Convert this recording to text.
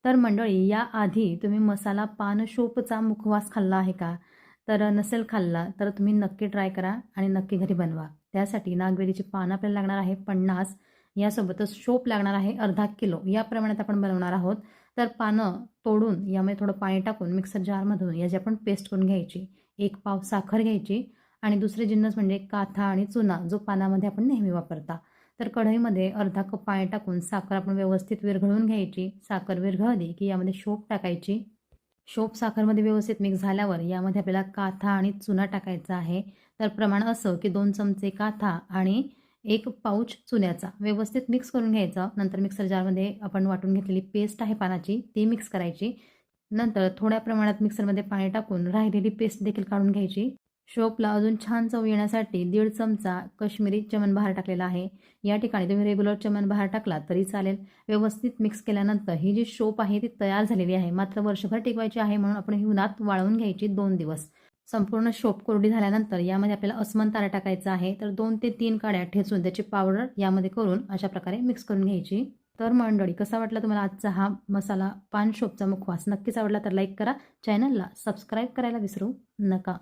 तर मंडळी, याआधी तुम्ही मसाला पान शोपचा मुखवास खाल्ला आहे का? तर नसेल खाल्ला तर तुम्ही नक्की ट्राय करा आणि नक्की घरी बनवा. त्यासाठी नागवेलीची पानं आपल्याला लागणार आहे 50, यासोबतच शोप लागणार आहे अर्धा किलो. या प्रमाणात आपण बनवणार आहोत. तर पानं तोडून यामध्ये थोडं पाणी टाकून मिक्सर जारमधून याची आपण पेस्ट करून घ्यायची. 1 पाव साखर घ्यायची आणि दुसरे जिन्नस म्हणजे काथा आणि चुना, जो पानामध्ये आपण नेहमी वापरता. तर कढईमध्ये अर्धा कप पाणी टाकून साखर आपण व्यवस्थित विरघळून घ्यायची. साखर विरघळली की यामध्ये शोप टाकायची. शोप साखरमध्ये व्यवस्थित मिक्स झाल्यावर यामध्ये आपल्याला काथा आणि चुना टाकायचा आहे. तर प्रमाण असं की 2 चमचे काथा आणि 1 पाऊच चुन्याचा व्यवस्थित मिक्स करून घ्यायचं. नंतर मिक्सर जारमध्ये आपण वाटून घेतलेली पेस्ट आहे पानाची, ती मिक्स करायची. नंतर थोड्या प्रमाणात मिक्सरमध्ये पाणी टाकून राहिलेली पेस्ट देखील काढून घ्यायची. शोपला अजून छान चव येण्यासाठी 1.5 चमचा काश्मीरी चमनबहार टाकलेला आहे. या ठिकाणी तुम्ही रेग्युलर चमनबहार टाकला तरी चालेल. व्यवस्थित मिक्स केल्यानंतर ही जी शोप आहे ती तयार झालेली आहे. मात्र वर्षभर टिकवायची आहे म्हणून आपण ही उन्हात वाळवून घ्यायची 2 दिवस. संपूर्ण शोप कोरडी झाल्यानंतर यामध्ये आपल्याला अस्मान तारा टाकायचा आहे. तर 2 ते 3 काड्या ठेचून त्याची पावडर यामध्ये करून अशा प्रकारे मिक्स करून घ्यायची. तर मंडळी, कसा वाटला तुम्हाला आजचा हा मसाला पान शोपचा मुखवास? नक्कीच आवडला तर लाईक करा. चॅनलला सबस्क्राईब करायला विसरू नका.